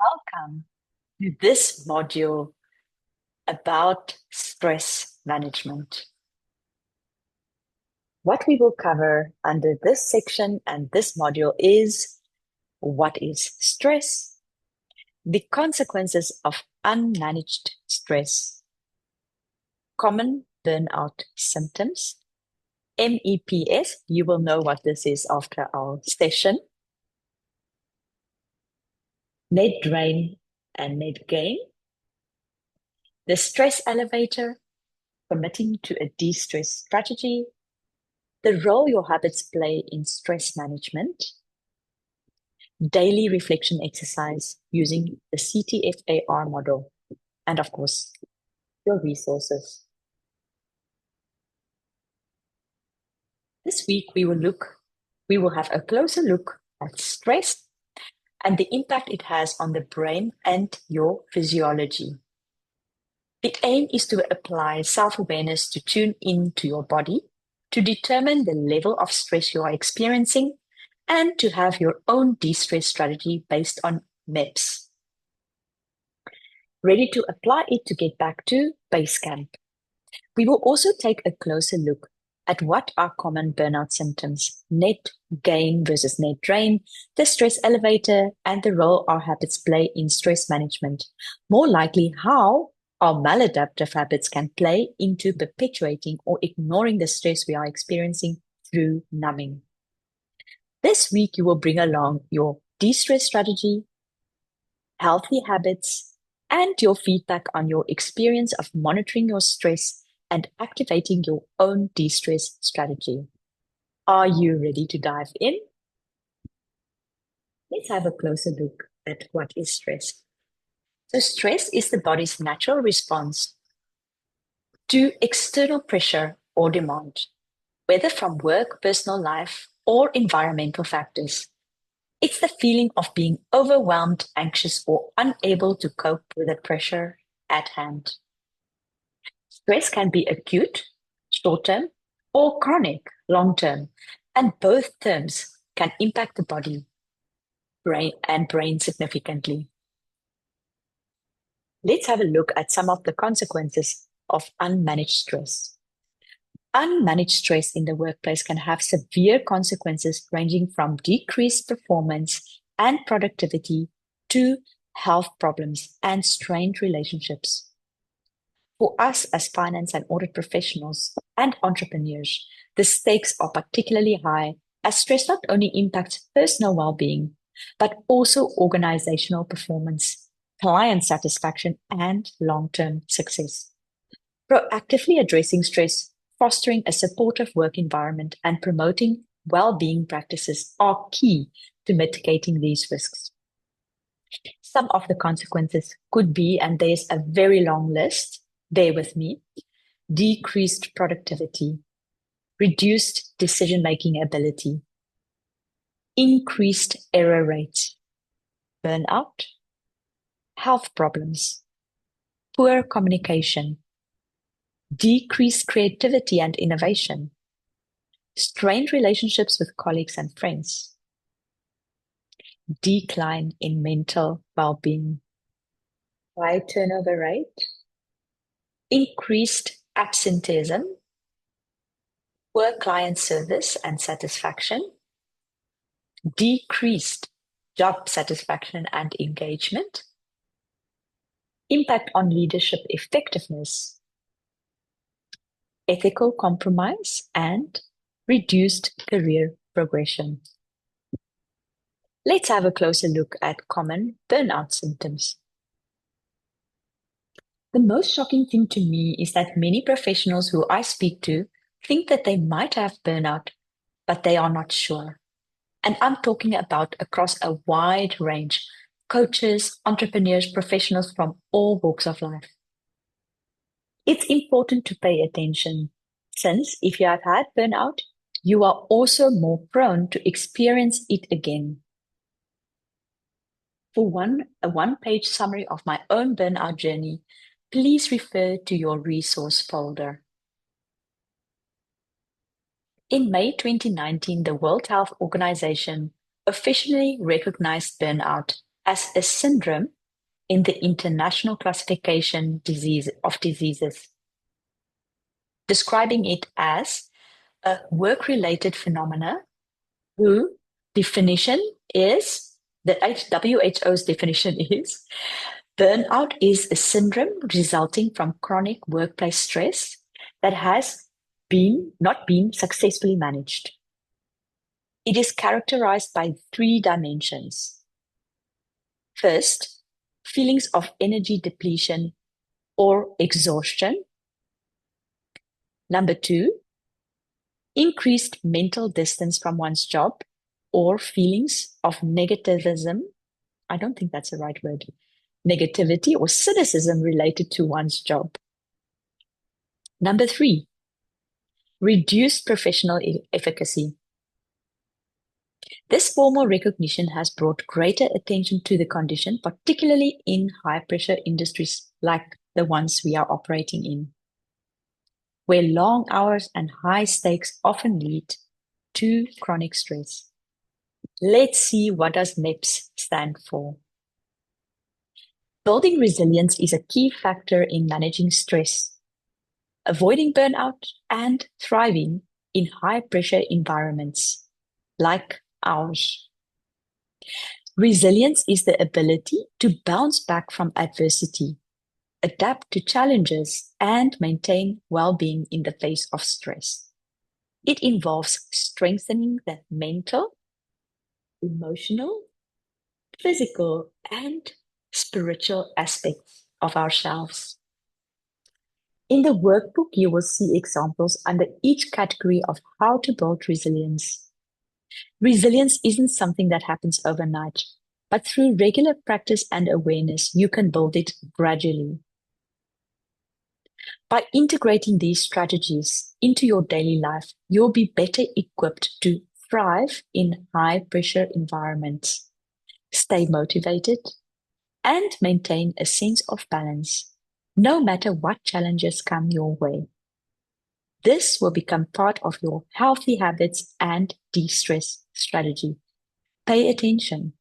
Welcome to this module about stress management. What we will cover under this section and this module is what is stress, the consequences of unmanaged stress, common burnout symptoms, MEPS, you will know what this is after our session, net drain and net gain, the stress elevator, committing to a de-stress strategy, the role your habits play in stress management, daily reflection exercise using the CTFAR model, and of course, your resources. This week, we will have a closer look at stress and the impact it has on the brain and your physiology. The aim is to apply self-awareness to tune into your body, to determine the level of stress you are experiencing, and to have your own de-stress strategy based on MEPS. Ready to apply it to get back to base camp. We will also take a closer look at what are common burnout symptoms, net gain versus net drain, the stress elevator, and the role our habits play in stress management. More likely, how our maladaptive habits can play into perpetuating or ignoring the stress we are experiencing through numbing. This week, you will bring along your de-stress strategy, healthy habits, and your feedback on your experience of monitoring your stress and activating your own de-stress strategy. Are you ready to dive in? Let's have a closer look at what is stress. So stress is the body's natural response to external pressure or demand, whether from work, personal life, or environmental factors. It's the feeling of being overwhelmed, anxious, or unable to cope with the pressure at hand. Stress can be acute, short-term, or chronic, long-term, and both terms can impact the body, brain significantly. Let's have a look at some of the consequences of unmanaged stress. Unmanaged stress in the workplace can have severe consequences ranging from decreased performance and productivity to health problems and strained relationships. For us as finance and audit professionals and entrepreneurs, the stakes are particularly high as stress not only impacts personal well-being, but also organizational performance, client satisfaction, and long-term success. Proactively addressing stress, fostering a supportive work environment, and promoting well-being practices are key to mitigating these risks. Some of the consequences could be, and there's a very long list, bear with me, decreased productivity, reduced decision-making ability, increased error rates, burnout, health problems, poor communication, decreased creativity and innovation, strained relationships with colleagues and friends, decline in mental well-being, high turnover rate, increased absenteeism, poor client service and satisfaction, decreased job satisfaction and engagement, impact on leadership effectiveness, ethical compromise, and reduced career progression. Let's have a closer look at common burnout symptoms. The most shocking thing to me is that many professionals who I speak to think that they might have burnout, but they are not sure. And I'm talking about across a wide range, coaches, entrepreneurs, professionals from all walks of life. It's important to pay attention since if you have had burnout, you are also more prone to experience it again. For a one-page summary of my own burnout journey, please refer to your resource folder. In May 2019, the World Health Organization officially recognized burnout as a syndrome in the International Classification of Diseases, describing it as a work-related phenomena whose definition is, the WHO's definition is, burnout is a syndrome resulting from chronic workplace stress that has not been successfully managed. It is characterized by three dimensions. First, feelings of energy depletion or exhaustion. Number two, increased mental distance from one's job or feelings of negativism. I don't think that's the right word. Negativity or cynicism related to one's job. Number three, reduced professional efficacy. This formal recognition has brought greater attention to the condition, particularly in high-pressure industries like the ones we are operating in, where long hours and high stakes often lead to chronic stress. Let's see, what does MEPS stand for? Building resilience is a key factor in managing stress, avoiding burnout, and thriving in high-pressure environments like ours. Resilience is the ability to bounce back from adversity, adapt to challenges, and maintain well-being in the face of stress. It involves strengthening the mental, emotional, physical, and spiritual aspects of ourselves. In the workbook, you will see examples under each category of how to build resilience. Resilience isn't something that happens overnight, but through regular practice and awareness, you can build it gradually. By integrating these strategies into your daily life, you'll be better equipped to thrive in high-pressure environments, stay motivated, and maintain a sense of balance, no matter what challenges come your way. This will become part of your healthy habits and de-stress strategy. Pay attention.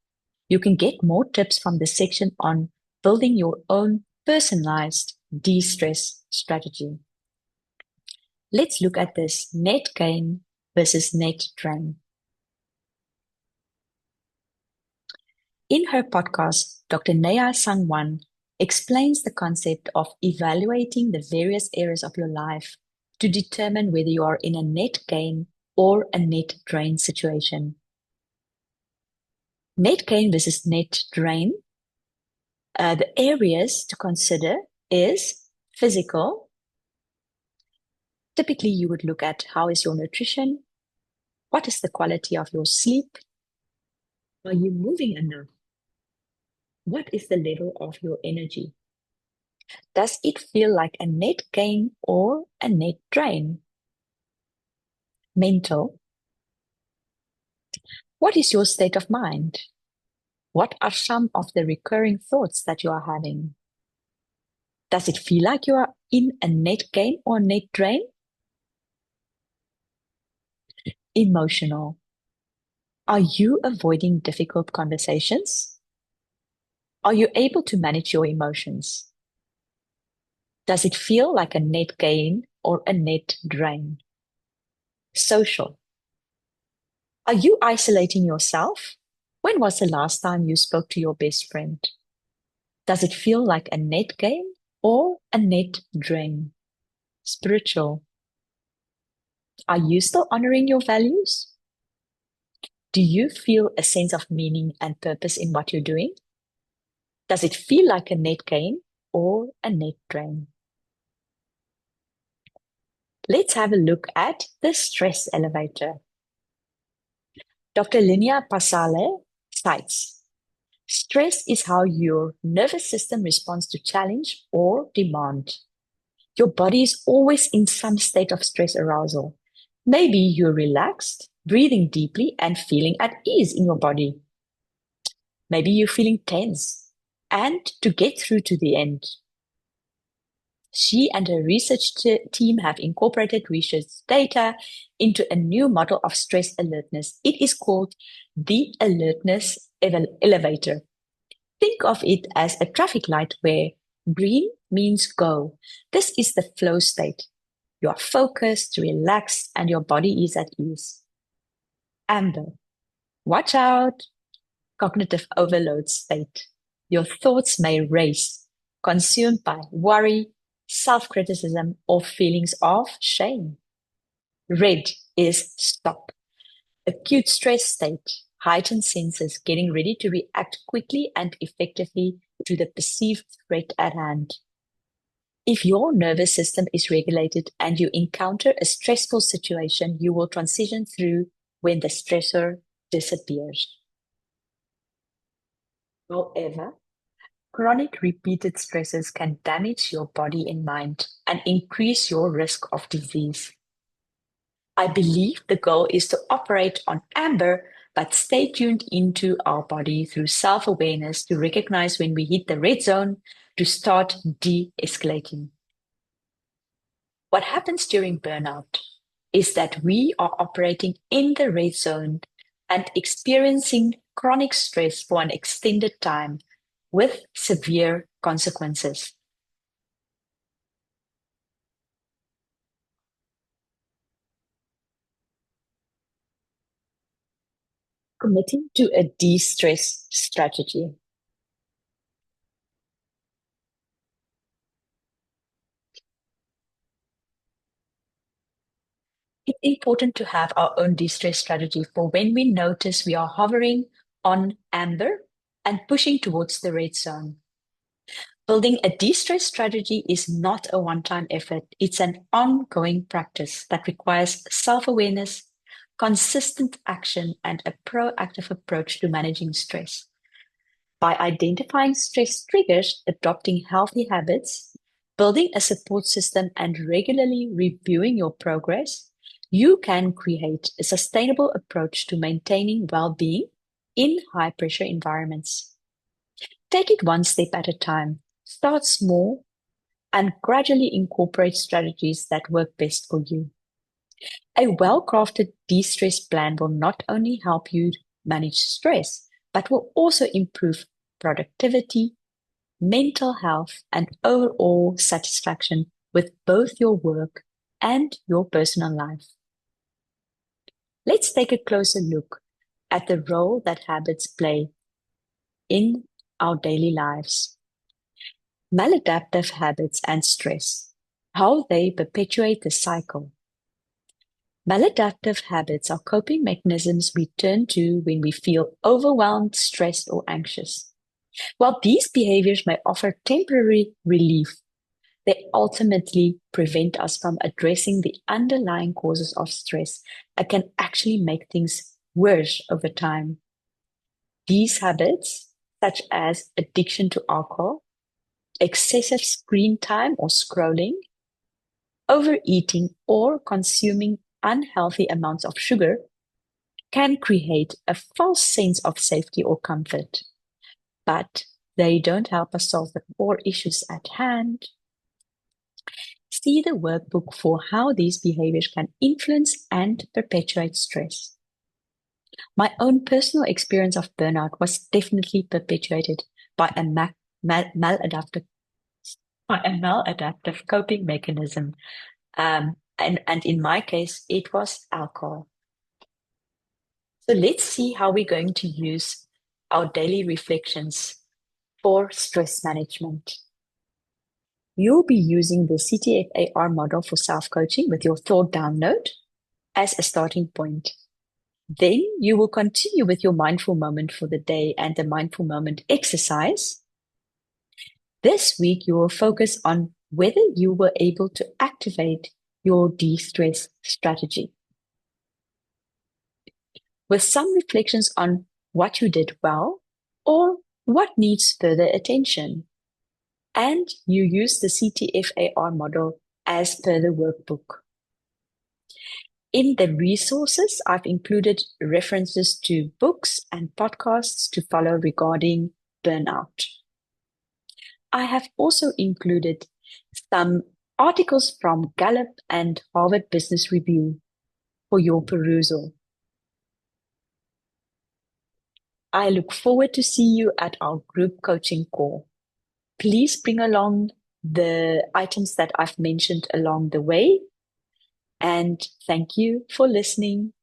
You can get more tips from the section on building your own personalized de-stress strategy. Let's look at this net gain versus net drain. In her podcast, Dr. Naya Sangwan explains the concept of evaluating the various areas of your life to determine whether you are in a net gain or a net drain situation. Net gain versus net drain. The areas to consider is physical. Typically, you would look at how is your nutrition? What is the quality of your sleep? Are you moving enough? What is the level of your energy? Does it feel like a net gain or a net drain? Mental. What is your state of mind? What are some of the recurring thoughts that you are having? Does it feel like you are in a net gain or net drain? Emotional. Are you avoiding difficult conversations? Are you able to manage your emotions? Does it feel like a net gain or a net drain? Social. Are you isolating yourself? When was the last time you spoke to your best friend? Does it feel like a net gain or a net drain? Spiritual. Are you still honoring your values? Do you feel a sense of meaning and purpose in what you're doing? Does it feel like a net gain or a net drain? Let's have a look at the stress elevator. Dr. Linnea Pasale cites, stress is how your nervous system responds to challenge or demand. Your body is always in some state of stress arousal. Maybe you're relaxed, breathing deeply, and feeling at ease in your body. Maybe you're feeling tense and to get through to the end. She and her research team have incorporated research data into a new model of stress alertness. It is called the alertness elevator. Think of it as a traffic light where green means go. This is the flow state. You are focused, relaxed, and your body is at ease. Amber, watch out, cognitive overload state. Your thoughts may race, consumed by worry, self-criticism, or feelings of shame. Red is stop, acute stress state, heightened senses, getting ready to react quickly and effectively to the perceived threat at hand. If your nervous system is regulated and you encounter a stressful situation, you will transition through when the stressor disappears. However, chronic repeated stresses can damage your body and mind and increase your risk of disease. I believe the goal is to operate on amber, but stay tuned into our body through self-awareness to recognize when we hit the red zone to start de-escalating. What happens during burnout is that we are operating in the red zone and experiencing chronic stress for an extended time with severe consequences. Committing to a de-stress strategy. It's important to have our own de-stress strategy for when we notice we are hovering on amber and pushing towards the red zone. Building a de-stress strategy is not a one-time effort. It's an ongoing practice that requires self-awareness, consistent action, and a proactive approach to managing stress. By identifying stress triggers, adopting healthy habits, building a support system, and regularly reviewing your progress, you can create a sustainable approach to maintaining well-being in high-pressure environments. Take it one step at a time. Start small and gradually incorporate strategies that work best for you. A well-crafted de-stress plan will not only help you manage stress, but will also improve productivity, mental health, and overall satisfaction with both your work and your personal life. Let's take a closer look at the role that habits play in our daily lives. Maladaptive habits and stress, how they perpetuate the cycle. Maladaptive habits are coping mechanisms we turn to when we feel overwhelmed, stressed, or anxious. While these behaviors may offer temporary relief, they ultimately prevent us from addressing the underlying causes of stress and can actually make things worse over time. These habits, such as addiction to alcohol, excessive screen time or scrolling, overeating, or consuming unhealthy amounts of sugar, can create a false sense of safety or comfort. But they don't help us solve the core issues at hand. See the workbook for how these behaviors can influence and perpetuate stress. My own personal experience of burnout was definitely perpetuated by a maladaptive coping mechanism. And in my case, it was alcohol. So let's see how we're going to use our daily reflections for stress management. You'll be using the CTFAR model for self-coaching with your thought download as a starting point. Then you will continue with your mindful moment for the day and the mindful moment exercise. This week, you will focus on whether you were able to activate your de-stress strategy, with some reflections on what you did well or what needs further attention. And you use the CTFAR model as per the workbook. In the resources, I've included references to books and podcasts to follow regarding burnout. I have also included some articles from Gallup and Harvard Business Review for your perusal. I look forward to see you at our group coaching call. Please bring along the items that I've mentioned along the way. And thank you for listening.